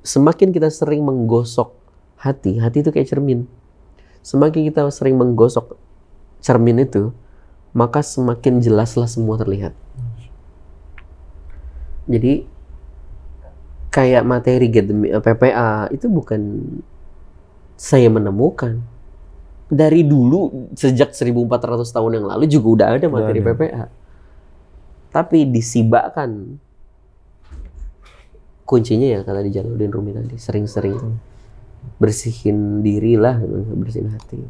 semakin kita sering menggosok hati itu kayak cermin. Semakin kita sering menggosok cermin itu, maka semakin jelaslah semua terlihat. Jadi kayak materi PPA itu bukan saya menemukan. Dari dulu, sejak 1400 tahun yang lalu juga udah ada materi PPA. Tapi disibakkan. Kuncinya ya kata di Jalaluddin Rumi tadi, sering-sering bersihin diri lah, bersihin hati.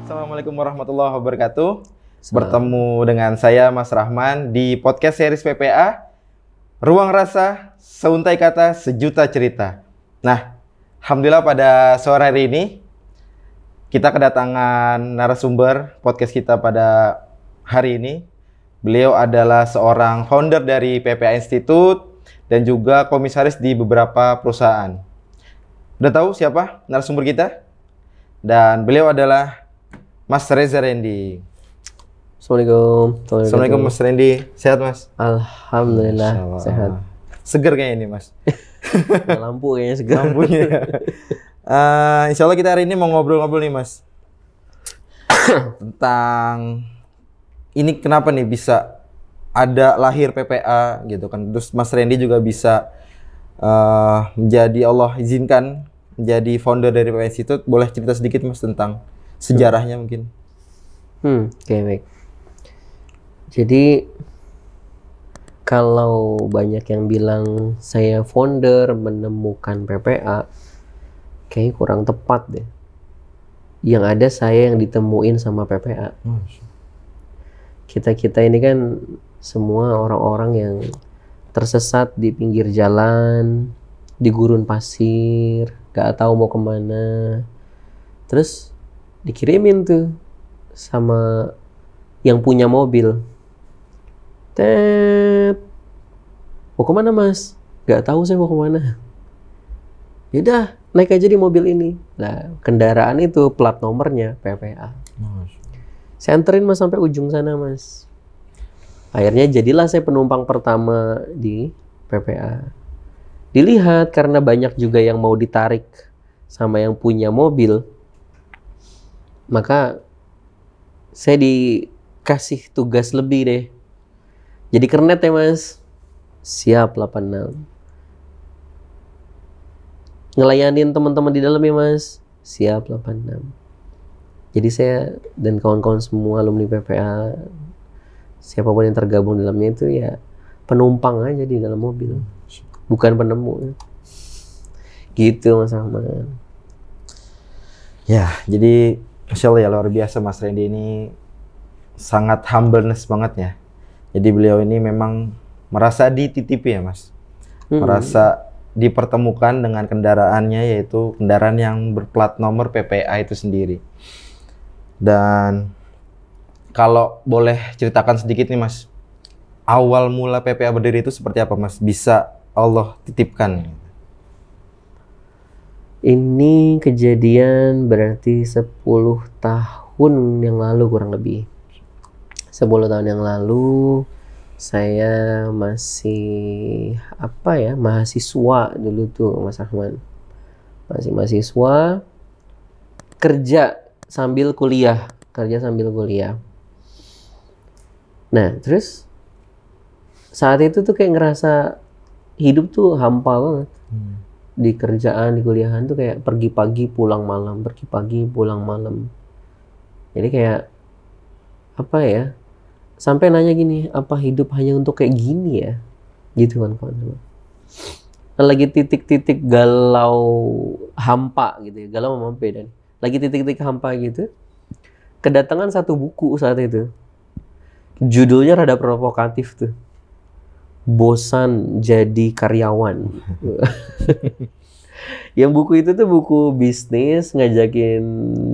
Assalamualaikum warahmatullahi wabarakatuh. Bertemu dengan saya Mas Rahman di podcast series PPA Ruang Rasa, Seuntai Kata, Sejuta Cerita. Nah, alhamdulillah pada sore hari ini kita kedatangan narasumber podcast kita pada hari ini. Beliau adalah seorang founder dari PPA Institute dan juga komisaris di beberapa perusahaan. Udah tahu siapa narasumber kita? Dan beliau adalah Mas Reza Rendy. Assalamualaikum Mas Rendy. Sehat Mas? Alhamdulillah sehat. Seger kayaknya ini Mas. Lampu kayaknya seger. Lampunya. Insya Allah kita hari ini mau ngobrol-ngobrol nih Mas. Tentang ini kenapa nih bisa ada lahir PPA gitu kan. Terus Mas Rendy juga bisa menjadi Allah izinkan menjadi founder dari PPA Institute. Boleh cerita sedikit Mas tentang sejarahnya mungkin? Oke, baik. Jadi kalau banyak yang bilang saya founder menemukan PPA, kayaknya kurang tepat deh. Yang ada saya yang ditemuin sama PPA. Kita ini kan semua orang-orang yang tersesat di pinggir jalan, di gurun pasir, gak tahu mau kemana. Terus dikirimin tuh sama yang punya mobil. Mau kemana Mas? Gak tahu saya mau kemana. Yaudah, naik aja di mobil ini. Nah, kendaraan itu plat nomornya PPA. Saya anterin Mas sampai ujung sana Mas. Akhirnya jadilah saya penumpang pertama di PPA. Dilihat karena banyak juga yang mau ditarik sama yang punya mobil. Maka saya dikasih tugas lebih deh. Jadi kernet ya Mas. Siap 86. Ngelayanin teman-teman di dalam ya Mas. Siap 86. Jadi saya dan kawan-kawan semua alumni PPA, siapapun yang tergabung dalamnya itu ya penumpang aja di dalam mobil. Bukan penemu. Gitu Mas Rahman. Ya, jadi Masya Allah ya, luar biasa Mas Rendy ini sangat humbleness banget ya. Jadi beliau ini memang merasa dititipi ya Mas. Merasa dipertemukan dengan kendaraannya, yaitu kendaraan yang berplat nomor PPA itu sendiri. Dan kalau boleh ceritakan sedikit nih Mas, awal mula PPA berdiri itu seperti apa Mas? Bisa Allah titipkan? Ini kejadian berarti 10 tahun yang lalu kurang lebih. 10 tahun yang lalu saya masih mahasiswa dulu tuh Mas Rahman. Masih mahasiswa, kerja sambil kuliah. Nah, terus saat itu tuh kayak ngerasa hidup tuh hampa banget. Di kerjaan, di kuliahan tuh kayak pergi pagi pulang malam. Jadi kayak apa ya, sampai nanya gini, apa hidup hanya untuk kayak gini ya, gitu kan kawan. Lagi titik-titik galau hampa gitu ya, galau sama dan lagi titik-titik hampa gitu, kedatangan satu buku saat itu, judulnya rada provokatif tuh, Bosan Jadi Karyawan. Yang buku itu tuh buku bisnis, ngajakin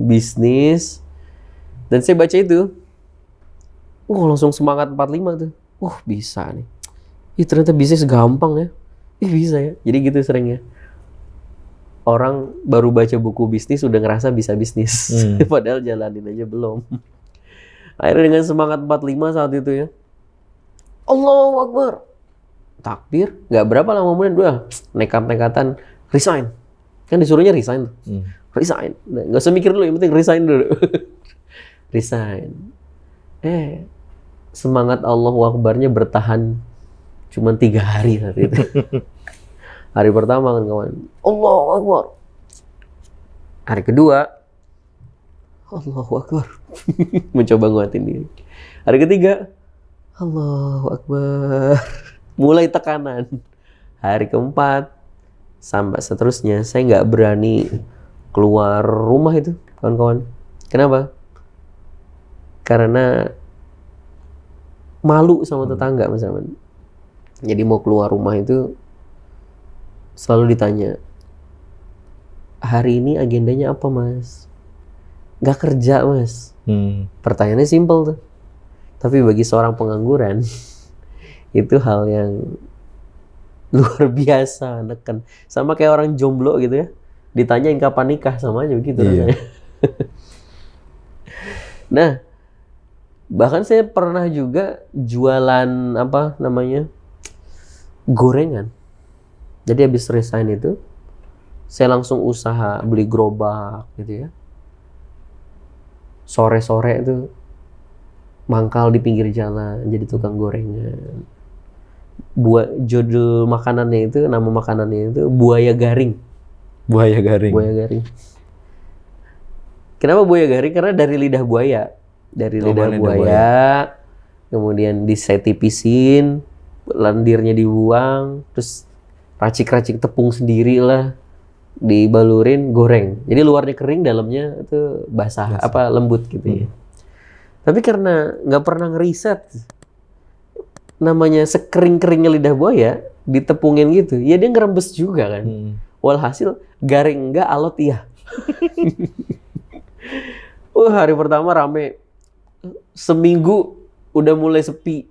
bisnis, dan saya baca itu, langsung semangat 45 tuh. Bisa nih. Ternyata bisnis gampang ya. Bisa ya. Jadi gitu seringnya. orang baru baca buku bisnis udah ngerasa bisa bisnis. Padahal jalanin aja belum. Akhirnya dengan semangat 45 saat itu ya. Allahu Akbar. Takbir. Gak berapa lama kemudian udah nekat-nekatan resign. Kan disuruhnya resign tuh. Resign. Gak usah mikir dulu, yang penting resign dulu. Resign. Semangat Allahu Akbarnya bertahan cuma 3 hari saat itu. Hari pertama kan kawan, Allahu Akbar. Hari kedua, Allahu Akbar. Mencoba nguatin diri. Hari ketiga, Allahu Akbar. Mulai tekanan. Hari keempat, sampai seterusnya, saya nggak berani keluar rumah itu, kawan-kawan. Kenapa? Karena malu sama tetangga, Mas Rahman. Jadi mau keluar rumah itu selalu ditanya, hari ini agendanya apa, Mas? Gak kerja, Mas. Pertanyaannya simpel tuh. Tapi bagi seorang pengangguran, itu hal yang luar biasa, neken. Sama kayak orang jomblo gitu ya. Ditanyain kapan nikah, sama aja begitu. Iya. Nah, bahkan saya pernah juga jualan gorengan. Jadi habis resign itu, saya langsung usaha beli gerobak gitu ya. Sore-sore itu mangkal di pinggir jalan, jadi tukang gorengan. Judul makanannya itu, nama makanannya itu buaya garing. Buaya garing. Buaya garing. Kenapa buaya garing? Karena dari lidah buaya. Dari lidah buaya, kemudian disetipisin, lendirnya dibuang, terus racik-racik tepung sendiri lah, dibalurin, goreng. Jadi luarnya kering, dalamnya itu basah. Lembut gitu ya. Tapi karena nggak pernah ngeriset, namanya sekering-keringnya lidah buaya, ditepungin gitu, ya dia ngerembes juga kan. Walhasil garing enggak, alot iya. Hari pertama rame. Seminggu udah mulai sepi.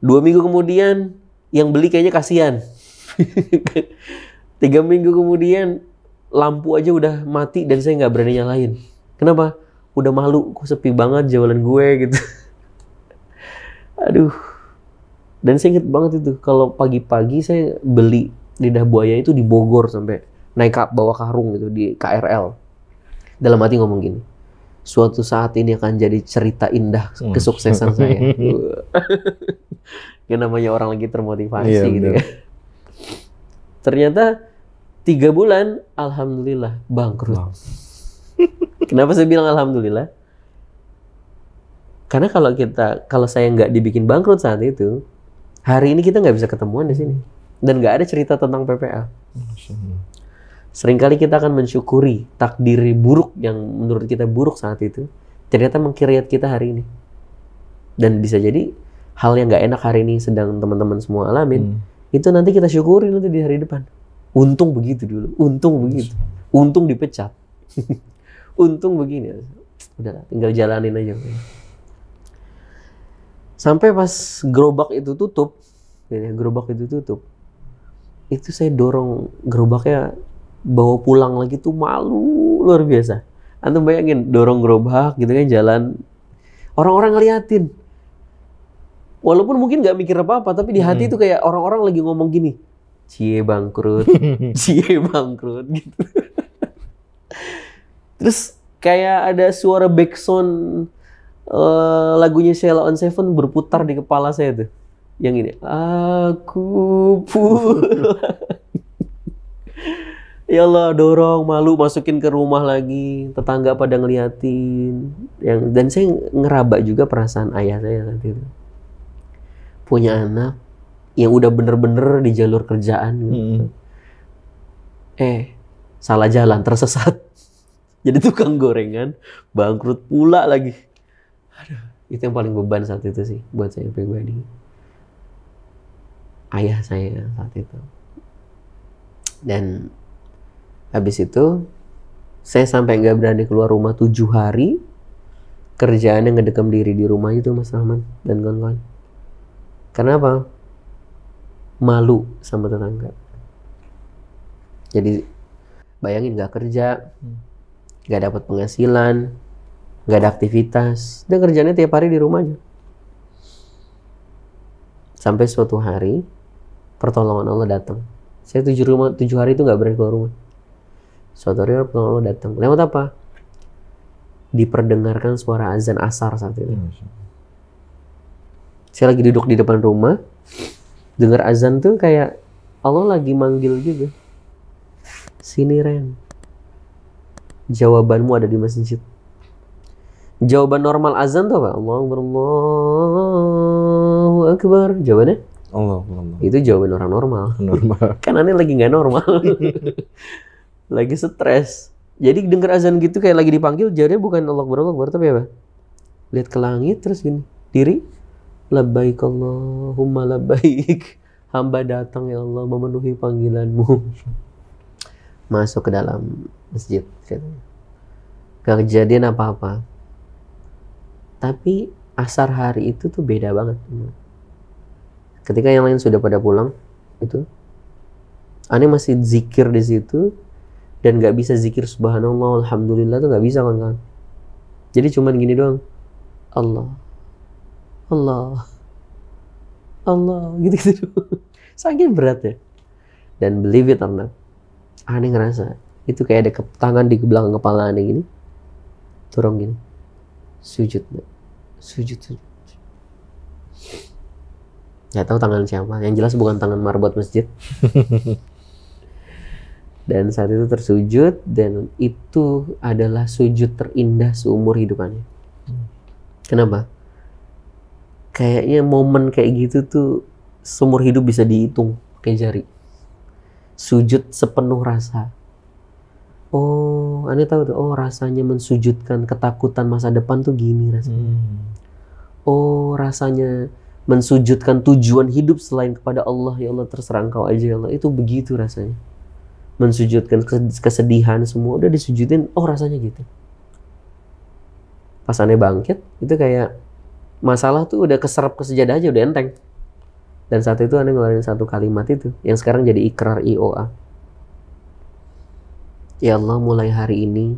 2 minggu kemudian yang beli kayaknya kasihan. 3 minggu kemudian lampu aja udah mati dan saya nggak berani nyalain. Kenapa? Udah malu, kok sepi banget jualan gue gitu. Aduh. Dan saya inget banget itu, kalau pagi-pagi saya beli lidah buaya itu di Bogor sampai naik bawa karung gitu di KRL. Dalam hati ngomong gini, suatu saat ini akan jadi cerita indah kesuksesan saya. Yang namanya orang lagi termotivasi gitu ya. Ternyata 3 bulan, alhamdulillah bangkrut. Kenapa saya bilang alhamdulillah? Karena kalau saya nggak dibikin bangkrut saat itu, hari ini kita nggak bisa ketemuan di sini, dan nggak ada cerita tentang PPA. Seringkali kita akan mensyukuri takdir buruk yang menurut kita buruk saat itu, ternyata mengkiriat kita hari ini. Dan bisa jadi hal yang nggak enak hari ini sedang teman-teman semua alamin, itu nanti kita syukuri nanti di hari depan. Untung begitu dulu, untung begitu, untung dipecat, untung begini. Udahlah, tinggal jalanin aja. Sampai pas gerobak itu tutup, itu saya dorong gerobaknya bawa pulang lagi tuh, malu luar biasa. Antum bayangin dorong gerobak gitu kan jalan, orang-orang ngeliatin. Walaupun mungkin nggak mikir apa-apa, tapi di hati itu kayak orang-orang lagi ngomong gini, cie bangkrut, cie bangkrut gitu. Terus kayak ada suara backsound lagunya Sheila on Seven berputar di kepala saya tuh. Yang ini, aku pulang. Ya Allah, dorong, malu, masukin ke rumah lagi, tetangga pada ngeliatin. Dan saya ngeraba juga perasaan ayah saya saat itu. Punya anak yang udah bener-bener di jalur kerjaan gitu. Salah jalan, tersesat. Jadi tukang gorengan, bangkrut pula lagi. Aduh, itu yang paling beban saat itu sih, buat saya pribadi. Ayah saya saat itu. Dan habis itu, saya sampai nggak berani keluar rumah 7 hari. Kerjaannya ngedekam diri di rumah itu, Mas Rahman dan kawan-kawan. Kenapa? Malu sama tetangga. Jadi Bayangin nggak kerja, nggak dapat penghasilan, nggak ada aktivitas, dia kerjanya tiap hari di rumah aja. Sampai suatu hari pertolongan Allah datang. Saya 7 hari itu nggak berani keluar rumah. Suatu hari pertolongan Allah datang. Lewat apa? Diperdengarkan suara azan asar saat itu. Saya lagi duduk di depan rumah, dengar azan tuh kayak Allah lagi manggil juga. Sini Ren, jawabanmu ada di masjid. Jawaban normal azan tuh apa? Allahu Akbar. Jawabannya? Allah. Itu jawaban orang normal. Kan aneh lagi nggak normal. Lagi stres. Jadi denger azan gitu kayak lagi dipanggil, jawabnya bukan Allahu Akbar, tapi apa? Lihat ke langit terus gini. Diri. Labbaik Allahumma labbaik. Hamba datang ya Allah memenuhi panggilanmu. Masuk ke dalam masjid. Gak kejadian apa-apa. Tapi asar hari itu tuh beda banget. Ketika yang lain sudah pada pulang, itu aneh masih zikir di situ dan nggak bisa zikir subhanallah, alhamdulillah tuh nggak bisa kan? Jadi cuman gini doang, Allah, gitu. Saking berat ya. Dan believe it or not, aneh ngerasa itu kayak ada tangan di belakang kepala aneh gini, turun gini. Sujud. Gak tahu tangan siapa. Yang jelas bukan tangan marbot masjid. Dan saat itu tersujud, dan itu adalah sujud terindah seumur hidupannya. Kenapa? Kayaknya momen kayak gitu tuh seumur hidup bisa dihitung pakai jari. Sujud sepenuh rasa. Oh, aneh tahu tuh. Oh, rasanya mensujudkan ketakutan masa depan tuh gini rasanya. Oh, rasanya mensujudkan tujuan hidup selain kepada Allah. Ya Allah, terserah Engkau aja ya Allah. Itu begitu rasanya. Mensujudkan kesedihan semua udah disujudin. Oh, rasanya gitu. Pas aneh bangkit, itu kayak masalah tuh udah keserap ke sejadah aja, udah enteng. Dan saat itu aneh ngeluarin satu kalimat itu yang sekarang jadi ikrar IOA. Ya Allah, mulai hari ini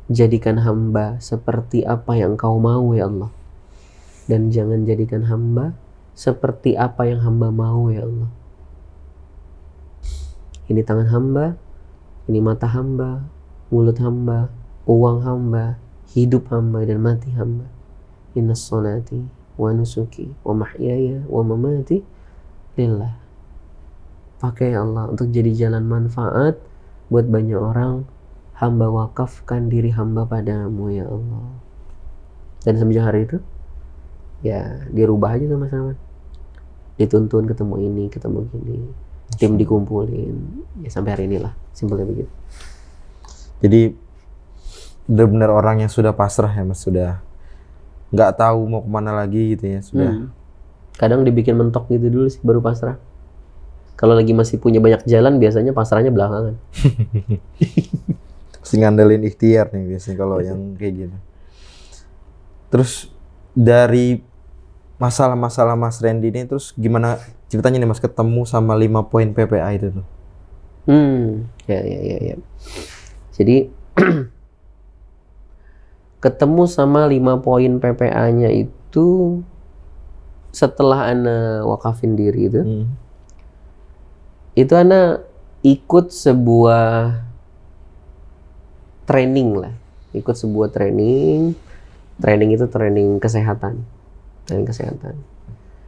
jadikan hamba seperti apa yang Engkau mau ya Allah. Dan jangan jadikan hamba seperti apa yang hamba mau ya Allah. Ini tangan hamba, ini mata hamba, mulut hamba, uang hamba, hidup hamba dan mati hamba. Inna sholati wa nusuki wa mahyaya wa mamati lillah. Pakai ya Allah untuk jadi jalan manfaat buat banyak orang. Hamba wakafkan diri hamba padamu ya Allah. Dan semenjak hari itu ya dirubah aja sama-sama. Dituntun ketemu ini, ketemu gini, tim dikumpulin, ya sampai hari inilah, simpelnya begitu. Jadi benar-benar orang yang sudah pasrah ya Mas, sudah nggak tahu mau kemana lagi gitu ya, sudah. Kadang dibikin mentok gitu dulu sih baru pasrah. Kalau lagi masih punya banyak jalan, biasanya pasrahnya belakangan. Mesti ngandelin ikhtiar nih biasanya kalau yang kayak gini. Terus dari masalah-masalah Mas Randy ini, terus gimana ceritanya nih Mas ketemu sama 5 poin PPA itu tuh? Ya. Jadi ketemu sama 5 poin PPA-nya itu setelah ana wakafin diri itu. Itu ana ikut sebuah training lah. Ikut sebuah training. Training itu training kesehatan.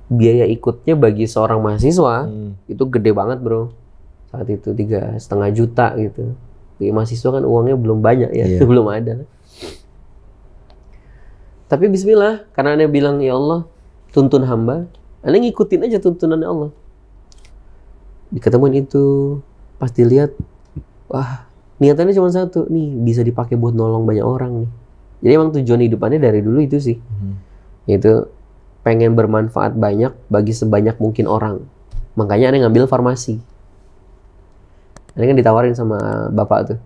Biaya ikutnya bagi seorang mahasiswa itu gede banget bro. Saat itu 3,5 juta gitu. Bagi mahasiswa kan uangnya belum banyak ya, belum ada. Tapi bismillah, karena Anda bilang ya Allah tuntun hamba, Anda ngikutin aja tuntunan Allah. Diketemuin itu, pas dilihat, wah niatannya cuma satu, nih bisa dipakai buat nolong banyak orang nih. Jadi emang tujuan hidupannya dari dulu itu sih, yaitu pengen bermanfaat banyak bagi sebanyak mungkin orang. Makanya Anda ngambil farmasi. Anda kan ditawarin sama bapak tuh,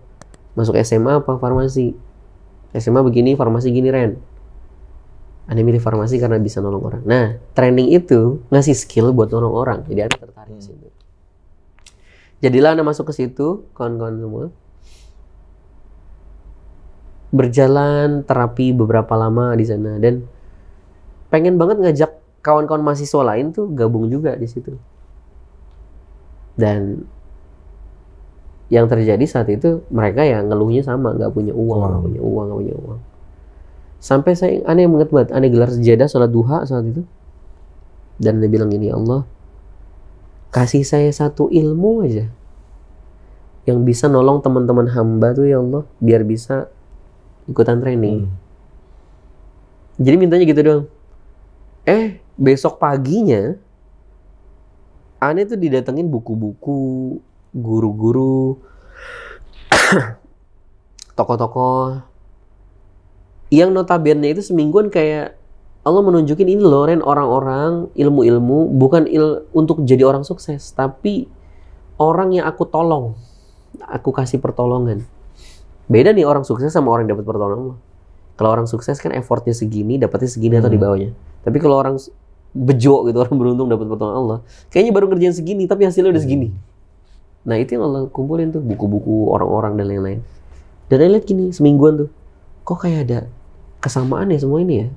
masuk SMA apa farmasi? SMA begini, farmasi gini Ren. Anda milih farmasi karena bisa nolong orang. Nah, training itu ngasih skill buat nolong orang. Jadi Anda tertarik ke situ. Jadilah Anda masuk ke situ, kawan-kawan semua. berjalan terapi beberapa lama di sana dan pengen banget ngajak kawan-kawan mahasiswa lain tuh gabung juga di situ. Dan yang terjadi saat itu mereka ya ngeluhnya sama, nggak punya uang, nggak punya uang, nggak punya uang. Sampai saya aneh banget, aneh gelar sejadah sholat duha saat itu. Dan dia bilang gini, Allah kasih saya satu ilmu aja yang bisa nolong teman-teman hamba tuh ya Allah biar bisa ikutan training. Jadi mintanya gitu doang. Besok paginya aneh tuh didatengin buku-buku, guru-guru, tokoh-tokoh yang notabene itu semingguan kayak Allah menunjukin ini loh Ren, orang-orang ilmu-ilmu bukan untuk jadi orang sukses, tapi orang yang aku tolong, aku kasih pertolongan. Beda nih orang sukses sama orang yang dapat pertolongan. Kalau orang sukses kan effortnya segini, dapatnya segini atau di bawahnya. Tapi kalau orang bejo gitu, orang beruntung dapat pertolongan Allah, kayaknya baru ngerjain segini tapi hasilnya udah segini. Nah itu yang Allah kumpulin tuh, buku-buku orang-orang dan lain-lain. Dan saya lihat gini, semingguan tuh, kok kayak ada kesamaan ya semua ini ya.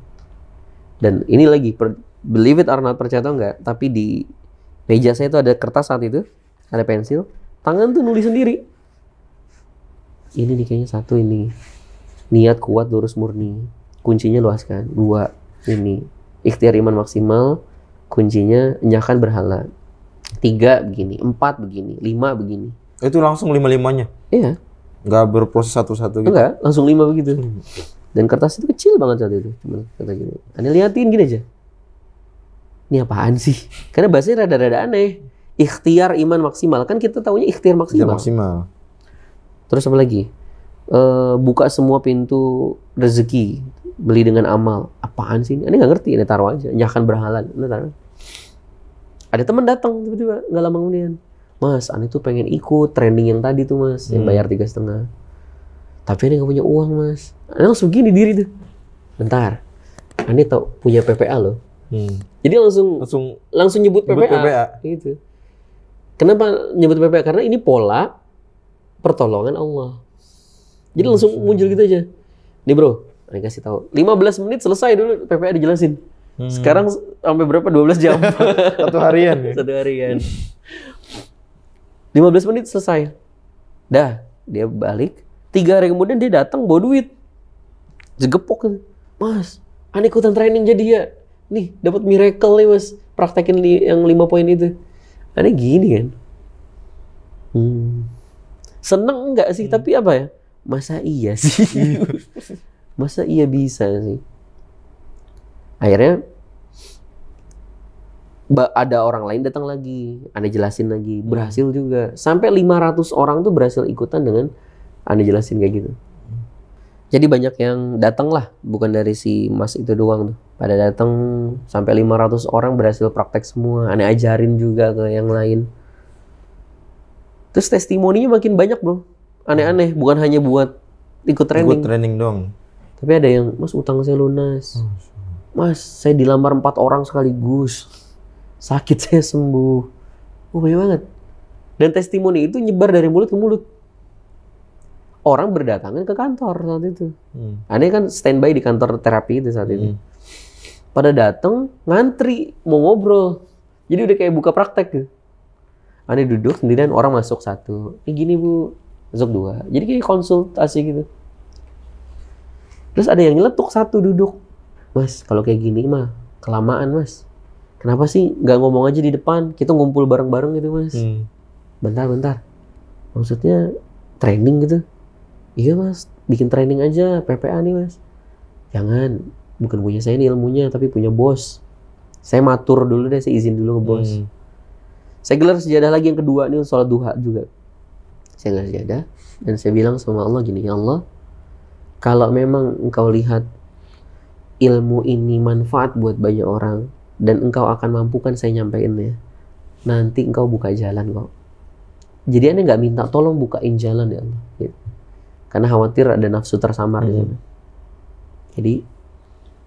Dan ini lagi, believe it or not, percaya atau enggak, tapi di meja saya itu ada kertas saat itu, ada pensil, tangan tuh nulis sendiri. Ini nih kayaknya satu ini, niat kuat lurus murni, kuncinya luaskan. 2, ini, ikhtiar iman maksimal, kuncinya enyahkan berhala. 3 begini, 4 begini, 5 begini. Itu langsung 5-5-nya? Iya. Nggak berproses satu-satu gitu? Enggak, langsung 5 begitu. Dan kertas itu kecil banget saat itu. Cuma kata gini, Anda liatin gini aja. Ini apaan sih? Karena bahasanya rada-rada aneh. Ikhtiar iman maksimal. Kan kita taunya ikhtiar maksimal. Terus apa lagi? Buka semua pintu rezeki. Beli dengan amal. Apaan sih? Anda nggak ngerti. Anda taruh aja. Nyahkan berhala. Anda taruh. Ada teman datang tiba-tiba. Nggak lama kemudian. Mas, Anda tuh pengen ikut training yang tadi tuh mas. Yang bayar 3,5. Tapi Anda nggak punya uang mas. Anda langsung gini diri tuh. Bentar. Anda tau punya PPA loh. Jadi langsung nyebut PPA. Gitu. Kenapa nyebut PPA? Karena ini pola pertolongan Allah. Jadi langsung muncul gitu aja. Nih bro, Anda kasih tahu. 15 menit selesai dulu PPA dijelasin. Sekarang sampai berapa? 12 jam. Satu harian ya? Satu harian. 15 menit selesai. Dah, dia balik. 3 hari kemudian dia datang bawa duit. Segepok. Mas, Anda ikutan training jadi ya. Nih, dapat miracle nih mas. Praktekin yang 5 poin itu. Anda gini kan. Seneng enggak sih? Tapi apa ya? Masa iya sih? Masa iya bisa sih? Akhirnya ada orang lain datang lagi, Anda jelasin lagi, berhasil juga. Sampai 500 orang tuh berhasil ikutan dengan Anda jelasin kayak gitu. Jadi banyak yang datang lah, bukan dari si mas itu doang tuh. Pada datang sampai 500 orang berhasil praktek semua. Anda ajarin juga ke yang lain. Terus testimoninya makin banyak bro. Aneh-aneh, bukan hanya buat ikut training. Ikut training dong. Tapi ada yang, mas utang saya lunas. Mas, saya dilamar 4 orang sekaligus. Sakit saya sembuh. Oh banyak banget. Dan testimoni itu nyebar dari mulut ke mulut. Orang berdatangan ke kantor saat itu. Aneh kan standby di kantor terapi itu saat itu. Pada datang, ngantri, mau ngobrol. Jadi udah kayak buka praktek gitu. Aneh duduk sendirian, orang masuk 1. Ini gini bu, masuk 2. Jadi kayak konsultasi gitu. Terus ada yang nyeletuk 1 duduk. Mas, kalau kayak gini mah kelamaan mas. Kenapa sih nggak ngomong aja di depan? Kita ngumpul bareng-bareng gitu mas. Bentar. Maksudnya training gitu? Iya mas, bikin training aja, PPA nih mas. Jangan, bukan punya saya nih ilmunya, tapi punya bos. Saya matur dulu deh, saya izin dulu ke bos. Saya gelar sejadah lagi yang kedua nih, sholat duha juga. Saya gelar sejadah, dan saya bilang sama Allah gini, ya Allah, kalau memang engkau lihat ilmu ini manfaat buat banyak orang, dan engkau akan mampukan saya nyampeinnya, nanti engkau buka jalan kok. Jadi Anda nggak minta tolong bukain jalan ya Allah. Gitu. Karena khawatir ada nafsu tersamar di sana. Jadi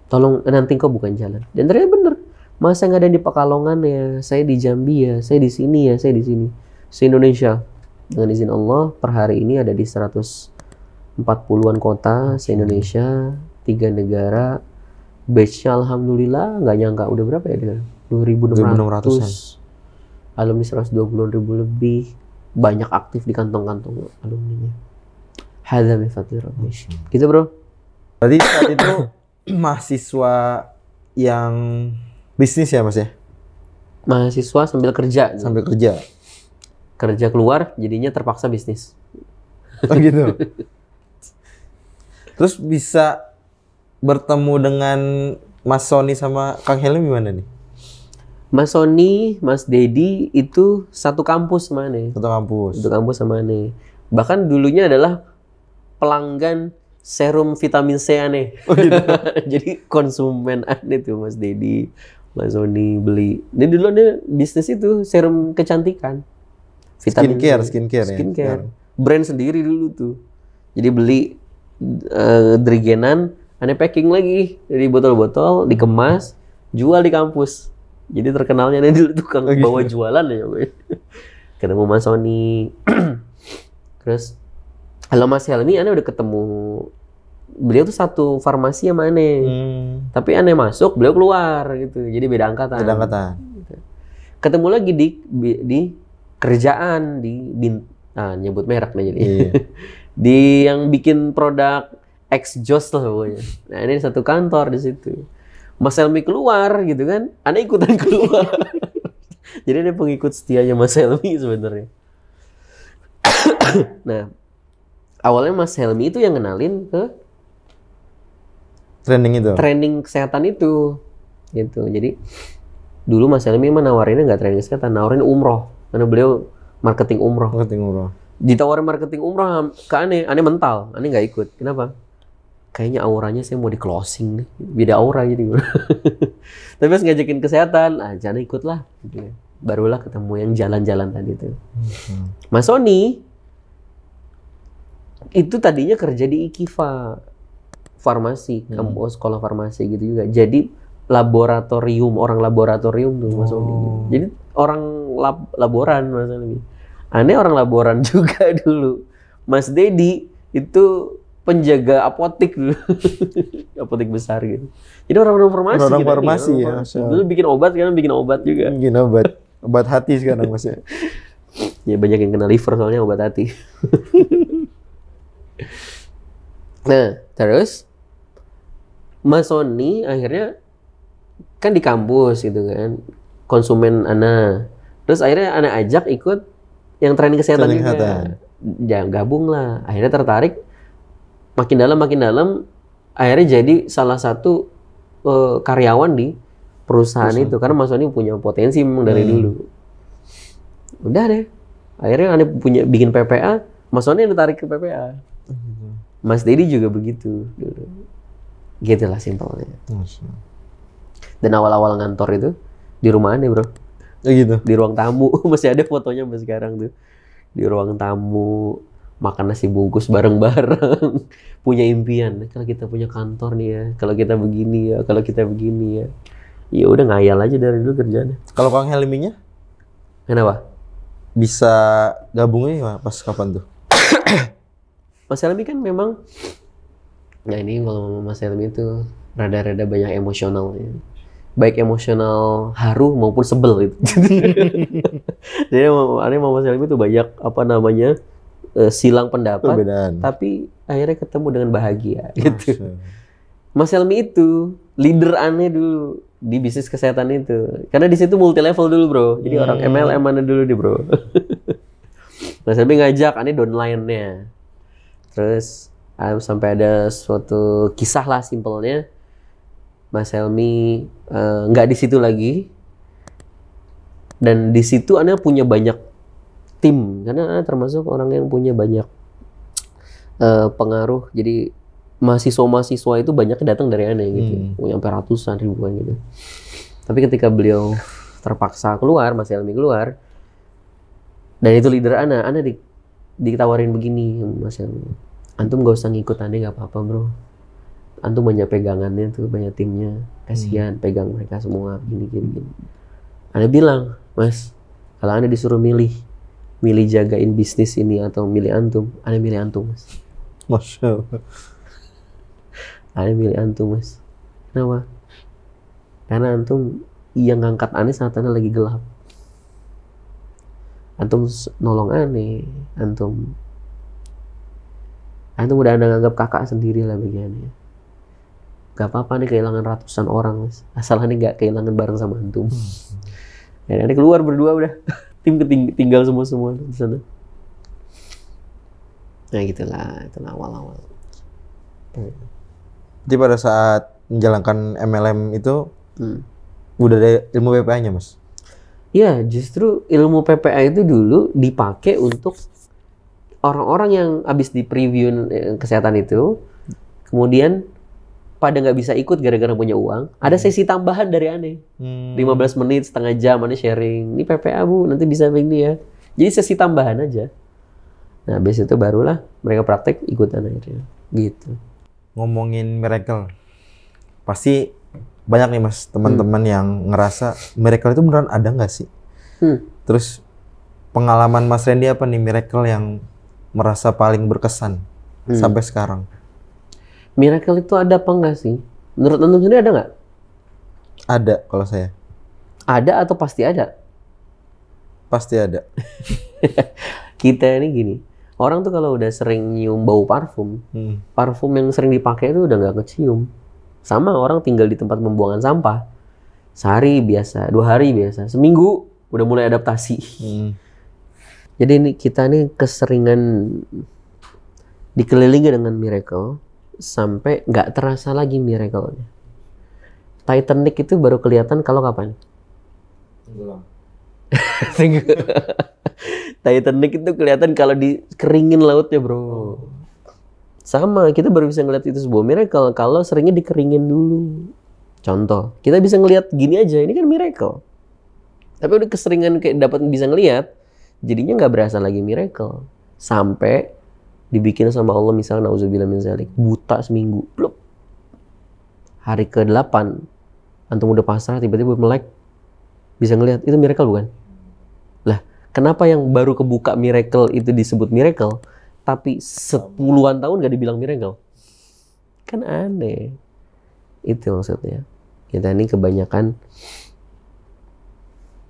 tolong nanti engkau bukain jalan. Dan ternyata bener. Masa nggak ada di Pekalongan ya, saya di Jambi ya, saya di sini ya, saya di sini. Se-Indonesia dengan izin Allah per hari ini ada di 100 40-an kota se-Indonesia, 3 negara. Batch-nya alhamdulillah nggak nyangka udah berapa ya dia? 2.600. Alumni 120.000 lebih. Banyak aktif di kantong-kantong alumninya. Hadza min fadli Rabbi. Gitu bro. Berarti saat itu mahasiswa yang bisnis ya Mas ya? Mahasiswa sambil kerja. Sambil kerja. Kerja keluar jadinya terpaksa bisnis. Oh gitu. Terus bisa bertemu dengan Mas Sony sama Kang Helmi gimana nih? Mas Sony, Mas Dedi itu satu kampus sama Ane. Satu kampus. Satu kampus sama Ane. Bahkan dulunya adalah pelanggan serum vitamin C Ane. Oh gitu. Jadi konsumen Ane tuh Mas Dedi, Mas Sony beli. Dia dulu ada bisnis itu serum kecantikan. Vitamin Skincare ya. Skincare. Brand sendiri dulu tuh. Jadi beli Drigenan, Ane packing lagi dari botol-botol, dikemas, jual di kampus. Jadi terkenalnya dia dulu tukang bawa jualan ya. Ketemu Mas Sony. Terus kalau Mas Helmi Ane udah ketemu. Beliau tuh satu farmasi sama Ane. Tapi Ane masuk, beliau keluar gitu. Jadi beda angkatan. Beda angkatan. Ketemu lagi di kerjaan nyebut merek nih jadi. Iya. Di yang bikin produk Exhaust lah pokoknya. Nah, ini satu kantor di situ. Mas Helmi keluar gitu kan, Ane ikutan keluar. Jadi ini pengikut setianya Mas Helmi sebenarnya. Nah, awalnya Mas Helmi itu yang kenalin ke training kesehatan itu, gitu. Jadi dulu Mas Helmi emang nawarinnya nggak training kesehatan, nawarin umroh, karena beliau marketing umroh. Ditawarin marketing umroh ke Ane mental, Ane nggak ikut. Kenapa? Kayaknya auranya saya mau di closing nih, beda aura jadi. Tapi pas ngajakin kesehatan, jangan ikut lah. Gitu. Barulah ketemu yang jalan-jalan tadi tuh. Mas Sony itu tadinya kerja di IKIFA farmasi, sekolah farmasi gitu juga. Jadi orang laboratorium tuh Mas Sony. Jadi orang laboran Mas Sony. Ane orang laboran juga dulu. Mas Dedi itu penjaga apotik dulu. Apotik besar gitu. Jadi orang farmasi. Orang farmasi ya. Dulu bikin obat, sekarang bikin obat juga. Bikin obat. Obat hati sekarang Mas ya. Ya banyak yang kena liver soalnya obat hati. Nah, terus Mas Sony akhirnya kan di kampus gitu kan. Konsumen Ana. Terus akhirnya Ana ajak ikut yang training kesehatan juga. Ya, gabung lah. Akhirnya tertarik. Makin dalam, akhirnya jadi salah satu karyawan di perusahaan itu. Karena Mas Sony punya potensi memang dari dulu. Udah deh. Akhirnya Ane bikin PPA, Mas Sony yang ditarik ke PPA. Mas Dedi juga begitu dulu. Gitulah simpelnya. Dan awal-awal ngantor itu di rumah Ane bro. Gitu. Di ruang tamu. Masih ada fotonya sampai sekarang tuh. Di ruang tamu. Makan nasi bungkus bareng-bareng. Punya impian, kalau kita punya kantor nih ya, kalau kita begini ya, kalau kita begini ya. Ya udah ngayal aja dari dulu kerjanya. Kalau Kang Helminya? Kenapa? Bisa gabungnya pas kapan tuh? Mas Helmi kan memang, nah ini kalau Mas Helmi itu rada-rada banyak emosional ya. Baik emosional haru maupun sebel gitu. Jadi Mas Helmi itu banyak silang pendapat, perbedaan. Tapi akhirnya ketemu dengan bahagia gitu. Mas Helmi itu leader Ane dulu di bisnis kesehatan itu, karena di situ multi level dulu bro. Jadi orang MLM mana dulu nih bro. Mas Helmi ngajak Ane downline-nya, terus sampai ada suatu kisah lah simpelnya. Mas Helmi nggak di situ lagi, dan di situ Ane punya banyak tim, karena termasuk orang yang punya banyak pengaruh. Jadi mahasiswa itu banyak datang dari Ane gitu, punya sampai ratusan ribuan gitu. Tapi ketika beliau terpaksa keluar, Mas Helmi keluar, dan itu leader Ane ditawarin begini, Mas Helmi, antum gak usah ngikut Ane, gak apa-apa bro. Antum banyak pegangannya tuh, banyak timnya, kasihan pegang mereka semua gini. Ane bilang, Mas, kalau Ane disuruh milih jagain bisnis ini atau milih antum, Ane milih antum Mas. Masya Allah. Ane milih antum, Mas. Kenapa? Karena antum yang ngangkat Ane saat Ane lagi gelap. Antum nolong Ane, antum udah Anda nganggap kakak sendiri lah bagi Ane. Gak apa-apa nih kehilangan ratusan orang, Mas. Asal Ane gak kehilangan bareng sama antum. Dan Ane keluar berdua udah. Tim tinggal semua di sana. Nah gitulah, itulah awal-awal. Jadi pada saat menjalankan MLM itu udah ada ilmu PPA-nya, Mas? Iya, justru ilmu PPA itu dulu dipakai untuk orang-orang yang habis di preview kesehatan itu, kemudian pada nggak bisa ikut gara-gara punya uang, ada sesi tambahan dari Ane. 15 menit, setengah jam Ane sharing. Ini PPA Bu, nanti bisa begini ya. Jadi sesi tambahan aja. Nah, habis itu barulah mereka praktek ikutan akhirnya. Gitu. Ngomongin miracle, pasti banyak nih Mas teman-teman yang ngerasa miracle itu beneran ada nggak sih? Terus pengalaman Mas Randy apa nih miracle yang merasa paling berkesan sampai sekarang? Miracle itu ada apa enggak sih? Menurut antum sendiri ada nggak? Ada kalau saya. Ada atau pasti ada? Pasti ada. Kita ini gini, orang tuh kalau udah sering nyium bau parfum, parfum yang sering dipakai itu udah nggak kecium. Sama orang tinggal di tempat pembuangan sampah, sehari biasa, 2 hari biasa, seminggu udah mulai adaptasi. Jadi ini kita nih keseringan dikelilingi dengan miracle sampai nggak terasa lagi miracle-nya. Titanic itu baru kelihatan kalau kapan? Titanic itu kelihatan kalau dikeringin lautnya, bro. Sama, kita baru bisa ngeliat itu sebuah miracle kalau seringnya dikeringin dulu. Contoh, kita bisa ngeliat gini aja, ini kan miracle. Tapi udah keseringan kayak dapat bisa ngeliat, jadinya nggak berasa lagi miracle. Sampai dibikin sama Allah misalnya nauzubillah min zalik, buta seminggu, blok. Hari ke-8, antum udah pasrah, tiba-tiba melek, bisa ngeliat, itu miracle bukan? Lah, kenapa yang baru kebuka miracle itu disebut miracle, tapi 10-an tahun gak dibilang miracle? Kan aneh. Itu maksudnya. Kita ini kebanyakan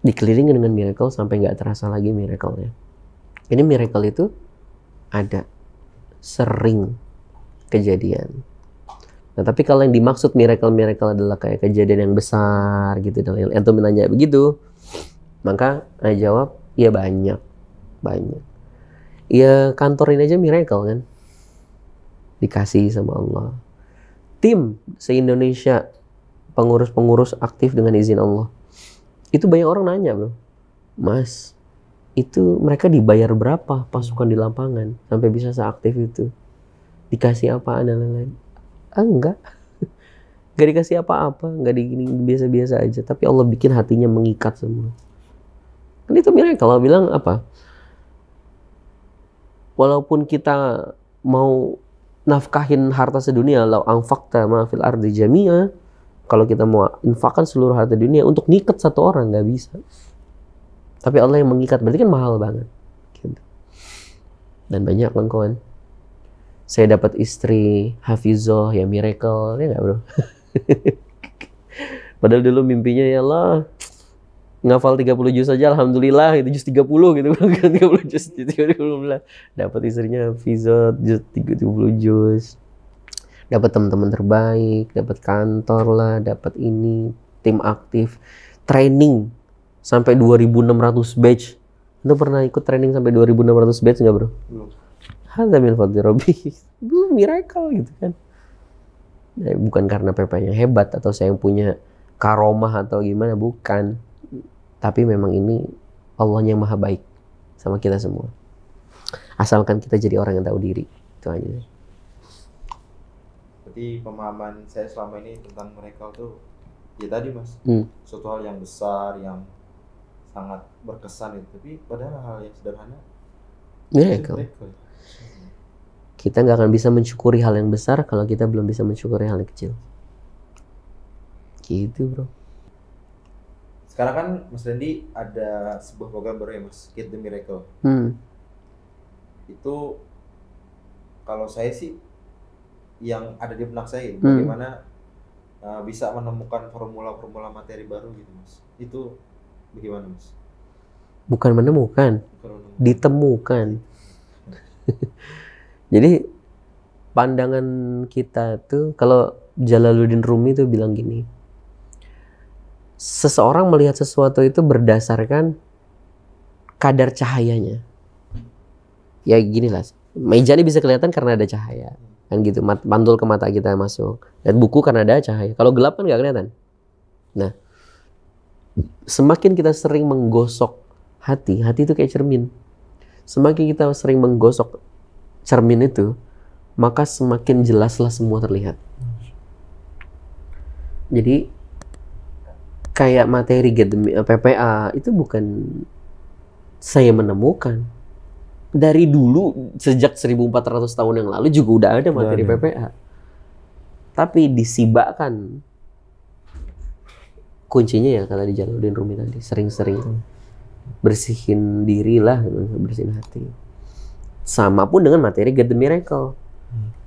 dikelilingi dengan miracle sampai gak terasa lagi miracle-nya. Ini miracle itu ada, sering kejadian. Nah, tapi kalau yang dimaksud miracle adalah kayak kejadian yang besar gitu, dan antum nanya begitu, maka saya jawab, ya banyak. Ya kantor ini aja miracle kan, dikasih sama Allah. Tim se-Indonesia, pengurus-pengurus aktif dengan izin Allah. Itu banyak orang nanya, bro, Mas, itu mereka dibayar berapa pasukan di lapangan sampai bisa seaktif itu? Dikasih apaan dan lain-lain? Enggak. Enggak dikasih apa-apa, enggak digini, biasa-biasa aja. Tapi Allah bikin hatinya mengikat semua. Kan itu miracle. Kalau bilang apa? Walaupun kita mau nafkahin harta sedunia, lau anfaqta ma fil ardi jami'a, kalau kita mau infakkan seluruh harta dunia untuk ngikat satu orang, nggak bisa. Tapi Allah yang mengikat, berarti kan mahal banget. Gitu. Dan banyak kawan-kawan. Saya dapat istri hafizah, ya miracle, ya nggak bro? Padahal dulu mimpinya ya Allah, ngafal 30 juz saja, alhamdulillah, itu juz 30 gitu, 30 juz, 30 dapat istrinya hafizah, juz 30 juz. Dapat teman-teman terbaik, dapat kantor lah, dapat ini, tim aktif, training sampai 2.600 batch. Anda pernah ikut training sampai 2.600 batch nggak bro? Belum. Hadza min fadli Rabbi. Itu miracle gitu kan. Ya, bukan karena PP-nya hebat atau saya yang punya karomah atau gimana, bukan. Tapi memang ini Allah yang maha baik sama kita semua. Asalkan kita jadi orang yang tahu diri. Itu aja. Berarti pemahaman saya selama ini tentang miracle tuh ya tadi Mas, suatu hal yang besar, yang sangat berkesan itu, tapi padahal hal yang sederhana miracle. Kita nggak akan bisa mensyukuri hal yang besar kalau kita belum bisa mensyukuri hal yang kecil. Gitu bro. Sekarang kan Mas Randy ada sebuah program baru ya Mas, Kit the Miracle. Itu Kalau saya sih yang ada di benak saya bagaimana bisa menemukan formula-formula materi baru gitu Mas. Itu bagaimana Mas? Bukan menemukan, ditemukan. Jadi pandangan kita tuh, kalau Jalaluddin Rumi tuh bilang gini, seseorang melihat sesuatu itu berdasarkan kadar cahayanya. Ya gini lah, meja ini bisa kelihatan karena ada cahaya, kan gitu, mantul ke mata kita masuk. Dan buku karena ada cahaya. Kalau gelap kan nggak kelihatan. Nah, semakin kita sering menggosok hati itu kayak cermin. Semakin kita sering menggosok cermin itu, maka semakin jelaslah semua terlihat. Jadi kayak materi PPA itu bukan saya menemukan. Dari dulu, sejak 1400 tahun yang lalu juga udah ada materi PPA. Tapi disibakkan. Kuncinya ya kata di Jalaluddin Rumi tadi, sering-sering bersihin diri lah, bersihin hati. Sama pun dengan materi Get the Miracle.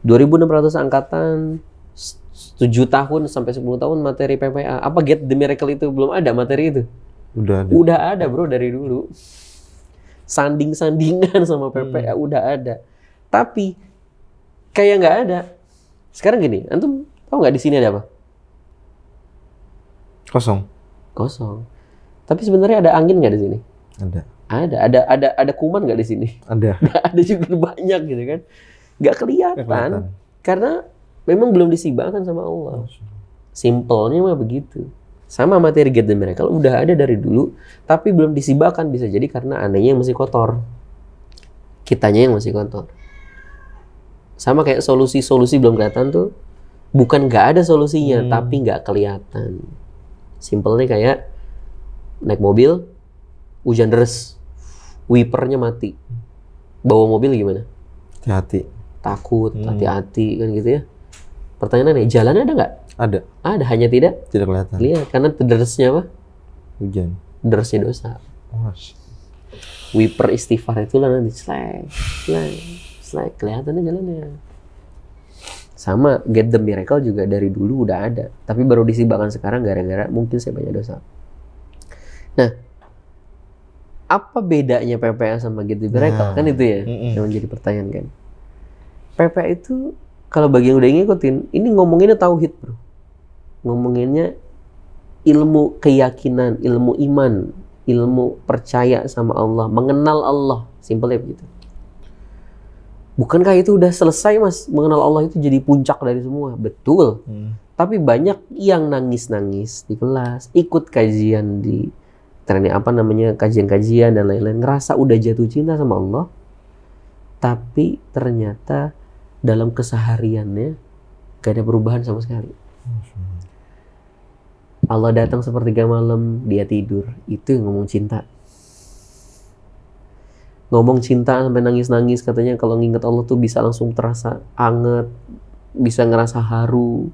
2600 angkatan, 7 tahun sampai 10 tahun materi PPA. Apa Get the Miracle itu? Belum ada materi itu. Udah ada bro dari dulu. Sanding-sandingan sama PPA udah ada. Tapi kayak nggak ada. Sekarang gini, antum tahu nggak di sini ada apa? Kosong. Tapi sebenarnya ada angin nggak di sini? Ada kuman nggak di sini? Ada juga banyak gitu kan. Nggak kelihatan. Karena memang belum disibakkan sama Allah. Simpelnya mah begitu. Sama materi Get the Miracle udah ada dari dulu, tapi belum disibakkan. Bisa jadi karena anehnya yang masih kotor. Kitanya yang masih kotor. Sama kayak solusi belum kelihatan tuh. Bukan nggak ada solusinya, tapi nggak kelihatan. Simpelnya kayak naik mobil, hujan deras, wipernya mati. Bawa mobil gimana? Hati-hati. Takut, hati-hati kan gitu ya. Pertanyaannya, jalannya ada nggak? Ada, hanya tidak kelihatan. Lihat, karena derasnya apa? Hujan. Derasnya dosa. Wiper istighfar itulah nanti slide, kelihatannya jalannya. Sama Get the Miracle juga dari dulu udah ada, tapi baru disibakkan sekarang gara-gara mungkin saya banyak dosa. Nah, apa bedanya PPA sama Get the Miracle? Kan itu ya yang menjadi pertanyaan kan. PPA itu kalau bagi yang udah ngikutin, ini ngomonginnya tauhid bro. Ngomonginnya ilmu keyakinan, ilmu iman, ilmu percaya sama Allah, mengenal Allah, simpelnya begitu. Bukankah itu udah selesai mas? Mengenal Allah itu jadi puncak dari semua. Betul. Tapi banyak yang nangis-nangis di kelas, ikut kajian di kajian-kajian dan lain-lain, ngerasa udah jatuh cinta sama Allah, tapi ternyata dalam kesehariannya gak ada perubahan sama sekali. Allah datang sepertiga malam, dia tidur. Itu yang ngomong cinta. Ngomong cinta sampai nangis-nangis, katanya kalau nginget Allah tuh bisa langsung terasa anget, bisa ngerasa haru.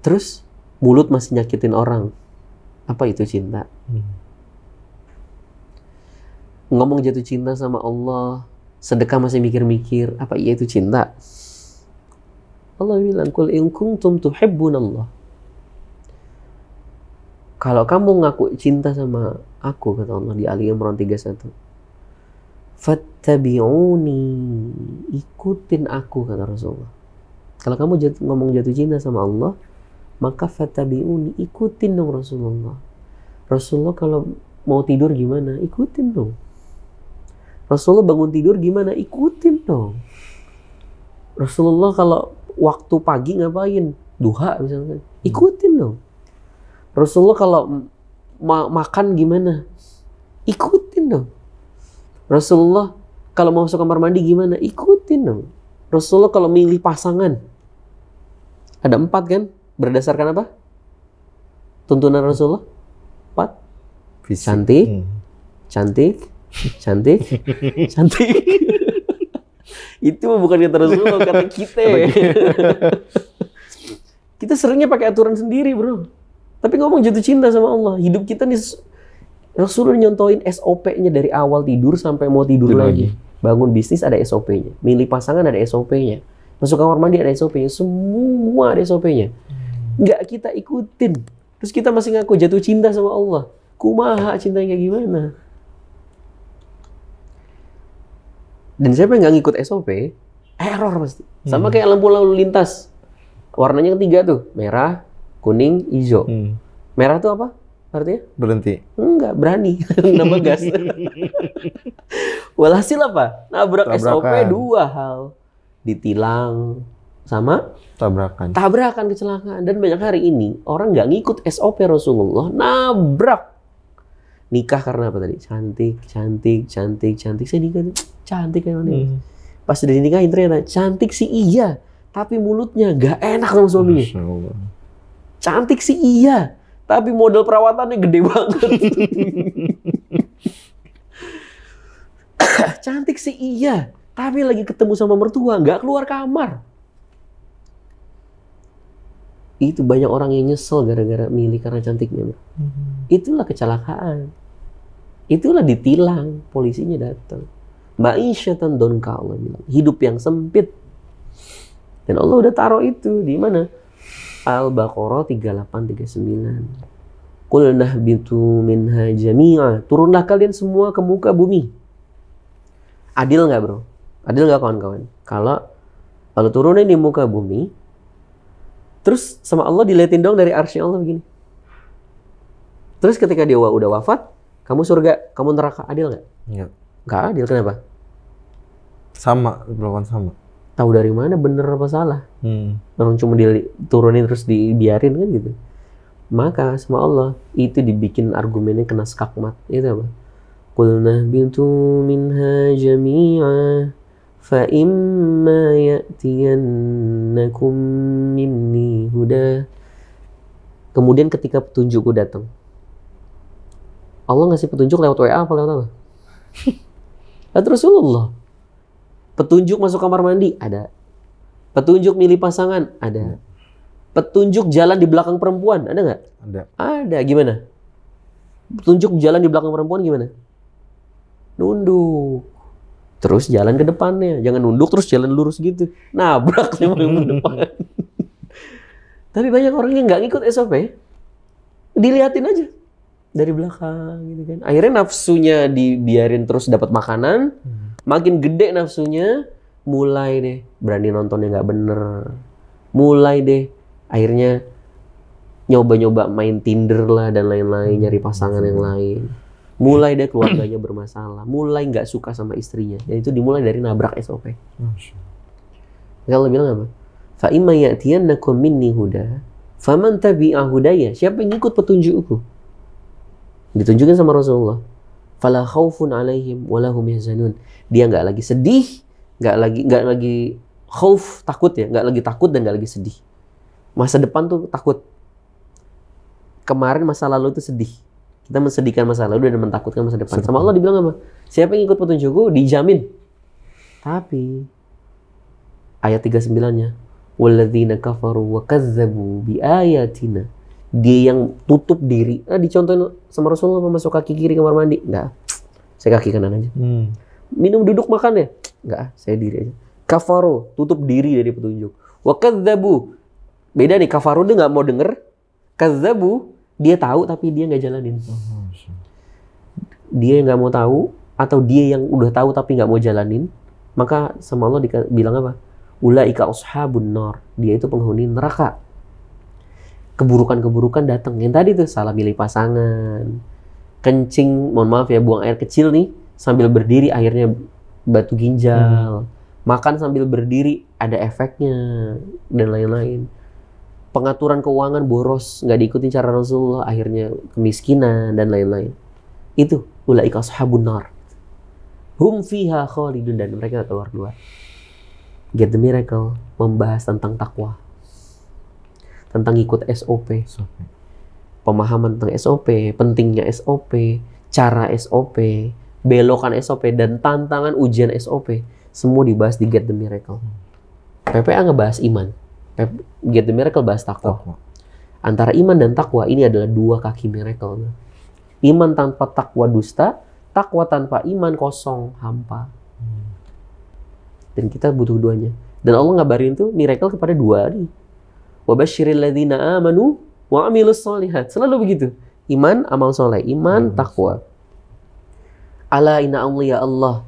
Terus mulut masih nyakitin orang. Apa itu cinta? Ngomong jatuh cinta sama Allah, sedekah masih mikir-mikir, apa iya itu cinta? Allah bilang, "Qul in kuntum tuhibbunallah." Kalau kamu ngaku cinta sama aku, kata Allah di Ali Imran 31, fattabi'uni, ikutin aku, kata Rasulullah. Kalau kamu ngomong jatuh cinta sama Allah, maka fattabi'uni, ikutin dong Rasulullah. Rasulullah kalau mau tidur gimana? Ikutin dong. Rasulullah bangun tidur gimana? Ikutin dong. Rasulullah kalau waktu pagi ngapain? Duha misalnya. Ikutin dong. Rasulullah kalau makan gimana? Ikutin dong. Rasulullah kalau mau masuk kamar mandi gimana? Ikutin dong. Rasulullah kalau milih pasangan, ada 4 kan? Berdasarkan apa? Tuntunan Rasulullah 4. Fisik. Cantik. Itu bukan kata Rasulullah, kata kita. Kita seringnya pakai aturan sendiri bro. Tapi ngomong jatuh cinta sama Allah. Hidup kita nih, Rasulullah nyontoin SOP-nya dari awal tidur sampai mau tidur lagi. Bangun bisnis ada SOP-nya. Milih pasangan ada SOP-nya. Masuk kamar mandi ada SOP-nya. Semua ada SOP-nya. Nggak kita ikutin. Terus kita masih ngaku jatuh cinta sama Allah. Kumaha cintanya kayak gimana? Dan siapa yang nggak ngikut SOP, error pasti. Sama kayak lampu lalu lintas. Warnanya ketiga tuh. Merah, kuning, hijau. Merah tuh apa? Artinya? Berhenti. Enggak, berani. Nambah gas. Walhasil apa? Nabrak SOP dua hal. Ditilang sama tabrakan kecelakaan. Dan banyak hari ini orang nggak ngikut SOP Rasulullah, nabrak. Nikah karena apa tadi? Cantik. Saya nikah cantik kayak mana? Pas udah dinikahin ternyata cantik sih iya, tapi mulutnya nggak enak sama suaminya. Cantik sih iya, tapi model perawatannya gede banget. Cantik sih iya, tapi lagi ketemu sama mertua nggak keluar kamar. Itu banyak orang yang nyesel gara-gara milih karena cantiknya. Itulah kecelakaan. Itulah ditilang, polisinya datang. Ma'isyatan donka, Allah bilang. Hidup yang sempit. Dan Allah udah taruh itu di mana? Al-Baqarah 38-39. Qul nahbitu minha jami'a. Turunlah kalian semua ke muka bumi. Adil nggak bro? Adil nggak kawan-kawan? Kalau turunin di muka bumi, terus sama Allah diliatin dong dari arsy Allah begini. Terus ketika dia udah wafat, kamu surga, kamu neraka, adil nggak? Iya. Nggak adil, kenapa? Sama, berlakuan sama. Tahu dari mana bener apa salah? Orang cuma diturunin terus dibiarin kan gitu. Maka sama Allah itu dibikin argumennya kena skakmat. Itu apa? Qul nahbitu minha jami'a fa imma ya'tiyannakum minni huda. Kemudian ketika petunjukku datang, Allah ngasih petunjuk lewat WA apa lewat apa? Lewat Rasulullah. Petunjuk masuk kamar mandi ada. Petunjuk milih pasangan ada. Petunjuk jalan di belakang perempuan ada nggak? Ada. Ada. Gimana? Petunjuk jalan di belakang perempuan gimana? Nunduk. Terus jalan ke depannya. Jangan nunduk terus jalan lurus gitu. Nabrak sama yang depan. Tapi banyak orang yang nggak ngikut SOP. Dilihatin aja dari belakang gitu kan. Akhirnya nafsunya dibiarin terus dapat makanan. Makin gede nafsunya, mulai deh berani nontonnya nggak bener. Mulai deh akhirnya nyoba-nyoba main Tinder lah dan lain-lain, nyari pasangan yang lain. Mulai deh keluarganya bermasalah. Mulai nggak suka sama istrinya. Dan itu dimulai dari nabrak SOP. Allah bilang apa? Fa imma ya'tiyannakum minni huda, faman tabi'a hudaya. Siapa yang ikut petunjukku? Ditunjukin sama Rasulullah. Fala khaufun 'alaihim wa lahum yahzanun. Dia nggak lagi sedih, nggak lagi khauf, takut ya, nggak lagi takut dan nggak lagi sedih. Masa depan tuh takut. Kemarin masa lalu itu sedih. Kita mensedihkan masa lalu dan mentakutkan masa depan. Sama Allah dibilang apa? Siapa yang ikut petunjukku dijamin. Tapi ayat 39-nya, walladzina kafaru wa kazzabu bi ayatina. Dia yang tutup diri. Dicontohin sama Rasulullah masuk kaki kiri kamar mandi. Enggak. Saya kaki kanan aja. Minum duduk makan ya? Enggak, saya diri aja. Kafaru, tutup diri dari petunjuk. Wa kadzabu. Beda nih, kafaru dia nggak mau denger. Kadzabu, dia tahu tapi dia nggak jalanin. Dia nggak mau tahu, atau dia yang udah tahu tapi nggak mau jalanin. Maka sama Allah bilang apa? Ulaika ashabun nar. Dia itu penghuni neraka. Keburukan-keburukan datang. Yang tadi tuh salah milih pasangan. Kencing, mohon maaf ya, buang air kecil nih. Sambil berdiri akhirnya batu ginjal. Makan sambil berdiri ada efeknya dan lain-lain. Pengaturan keuangan boros, nggak diikutin cara Rasulullah, akhirnya kemiskinan dan lain-lain. Itu ulaika ashabun nar. Hum fiha khalidun, dan mereka keluar. Get the Miracle membahas tentang takwa. Tentang ikut SOP. Pemahaman tentang SOP, pentingnya SOP, cara SOP, belokan SOP, dan tantangan ujian SOP. Semua dibahas di Get the Miracle. PPA ngebahas iman. Get the Miracle bahas takwa. Antara iman dan takwa ini adalah dua kaki miracle. Iman tanpa takwa dusta, takwa tanpa iman kosong, hampa. dan kita butuh duanya. Dan Allah ngabarin tuh miracle kepada dua nih. Wa basyiril ladzina amanu wa amilus sholihat. Selalu begitu. Iman, amal soleh, iman, takwa. Ala inna awliya Allah.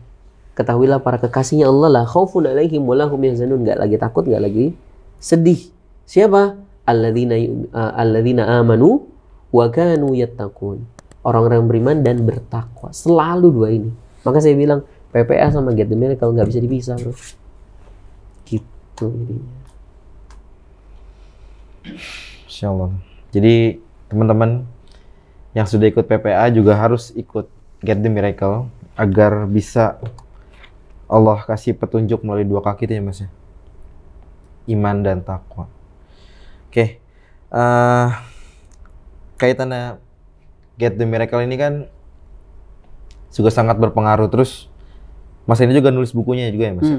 Ketahuilah para kekasihnya Allah la khaufun alaihim wa lahum yahzanun. Enggak lagi takut, enggak lagi sedih. Siapa? Alladzina amanu wa kanu yattaqun. Orang-orang beriman dan bertakwa. Selalu dua ini. Maka saya bilang PPA sama Get the Miracle nggak bisa dipisah, bro. Gitu jadinya. Insya Allah. Jadi teman-teman yang sudah ikut PPA juga harus ikut Get the Miracle agar bisa Allah kasih petunjuk melalui dua kaki itu ya Mas ya. Iman dan takwa. Oke. Kaitannya Get the Miracle ini kan juga sangat berpengaruh. Terus Mas ini juga nulis bukunya juga ya Mas?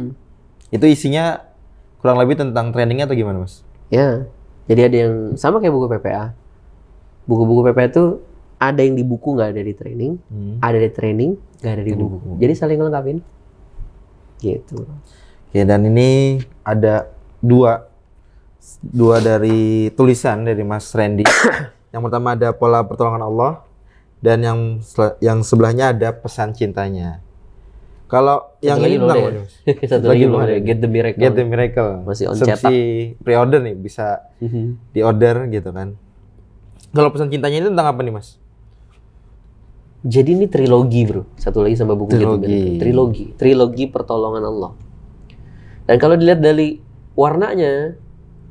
Itu isinya kurang lebih tentang trainingnya atau gimana Mas? Ya, jadi ada yang sama kayak buku PPA. Buku-buku PPA itu ada yang di buku nggak ada di training, ada di training nggak ada di buku. Jadi saling ngelengkapin. Gitu. Ya, dan ini ada dua dari tulisan dari Mas Randy. Yang pertama ada pola pertolongan Allah, dan yang sebelahnya ada pesan cintanya. Kalau yang ini tentang apa nih Mas? Satu lagi belum ada, Get the Miracle. Get the Miracle. Masih on cetak. Pre-order nih, bisa di-order gitu kan. Kalau pesan cintanya itu tentang apa nih Mas? Jadi ini trilogi, bro. Satu lagi sama buku Trilogi. Trilogi pertolongan Allah. Dan kalau dilihat dari warnanya,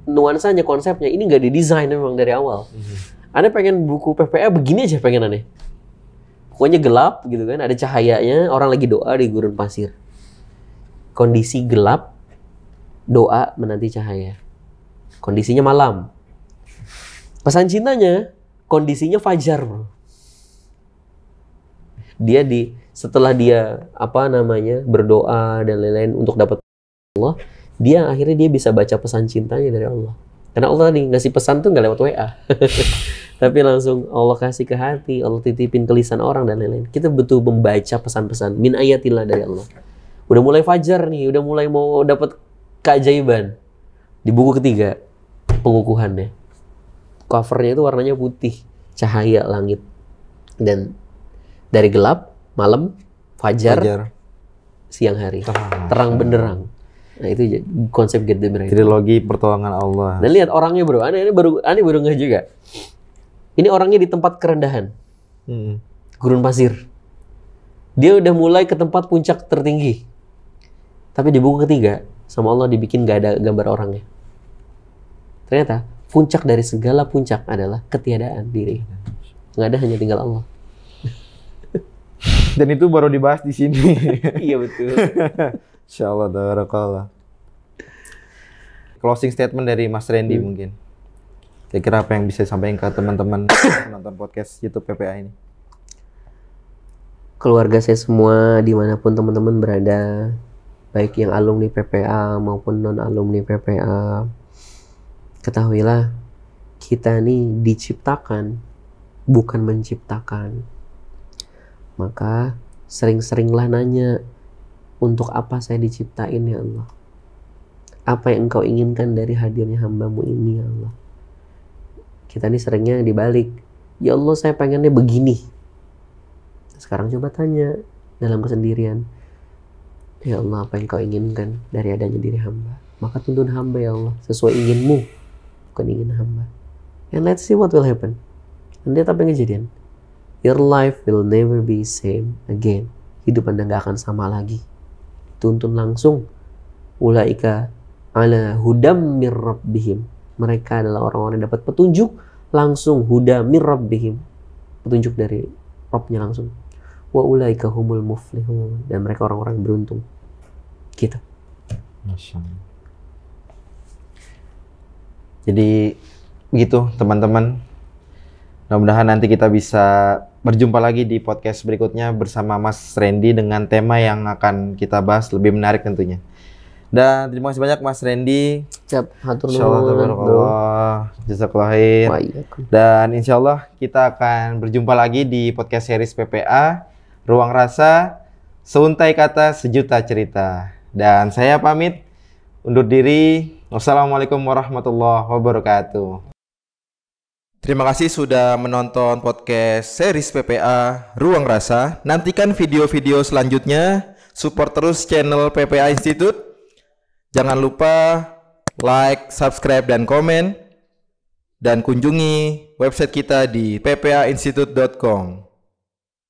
nuansanya, konsepnya, ini nggak didesain memang dari awal. Anda pengen buku PPA begini aja pengen aneh. Pokoknya gelap gitu kan, ada cahayanya, orang lagi doa di gurun pasir. Kondisi gelap, doa menanti cahaya. Kondisinya malam. Pesan cintanya, kondisinya fajar, bro. Dia setelah dia berdoa dan lain-lain untuk dapat Allah, akhirnya dia bisa baca pesan cintanya dari Allah. Karena Allah nih ngasih pesan tuh nggak lewat WA, tapi langsung Allah kasih ke hati, Allah titipin ke lisan orang dan lain-lain. Kita betul membaca pesan-pesan min ayatillah dari Allah. Udah mulai fajar nih, udah mulai mau dapat keajaiban. Di buku ketiga, pengukuhannya. Covernya itu warnanya putih, cahaya langit. Dan dari gelap, malam, fajar. Siang hari, terang benderang. Nah itu konsep Get the Miracle. Trilogi pertolongan Allah. Dan lihat orangnya, bro. Aneh baru nggak juga. Ini orangnya di tempat kerendahan, gurun pasir. Dia udah mulai ke tempat puncak tertinggi. Tapi di buku ketiga sama Allah dibikin nggak ada gambar orangnya. Ternyata puncak dari segala puncak adalah ketiadaan diri. Nggak ada, hanya tinggal Allah. Dan itu baru dibahas di sini. Iya betul. Insyaallah, tabarakallah. Closing statement dari Mas Randy mungkin. Kira-kira apa yang bisa disampaikan ke teman-teman penonton podcast YouTube PPA ini? Keluarga saya semua, dimanapun teman-teman berada, baik yang alumni PPA maupun non-alumni PPA, ketahuilah kita nih diciptakan, bukan menciptakan. Maka sering-seringlah nanya, untuk apa saya diciptain ya Allah? Apa yang Engkau inginkan dari hadirnya hambamu ini ya Allah? Kita nih seringnya dibalik, ya Allah saya pengennya begini. Sekarang coba tanya dalam kesendirian, ya Allah apa yang Kau inginkan dari adanya diri hamba? Maka tuntun hamba ya Allah sesuai inginmu, bukan ingin hamba. And let's see what will happen. Dan lihat apa yang kejadian. Your life will never be same again. Hidup Anda gak akan sama lagi. Tuntun langsung. Ulaika ala hudam mir rabbihim. Mereka adalah orang-orang yang dapat petunjuk langsung, huda mir rabbihim. Petunjuk dari Rabbnya langsung. Wa ulaika humul muflihun. Dan mereka orang-orang yang beruntung. Gitu. Masya Allah. Jadi begitu teman-teman. Mudah-mudahan nanti kita bisa berjumpa lagi di podcast berikutnya bersama Mas Randy dengan tema yang akan kita bahas lebih menarik tentunya. Dan terima kasih banyak Mas Randy. Siap, hatur nuhun. Jazakallah khair. Dan insya Allah kita akan berjumpa lagi di podcast series PPA Ruang Rasa, Seuntai Kata Sejuta Cerita. Dan saya pamit undur diri. Wassalamualaikum warahmatullahi wabarakatuh. Terima kasih sudah menonton podcast series PPA Ruang Rasa. Nantikan video-video selanjutnya. Support terus channel PPA Institute. Jangan lupa like, subscribe, dan komen. Dan kunjungi website kita di ppainstitute.com.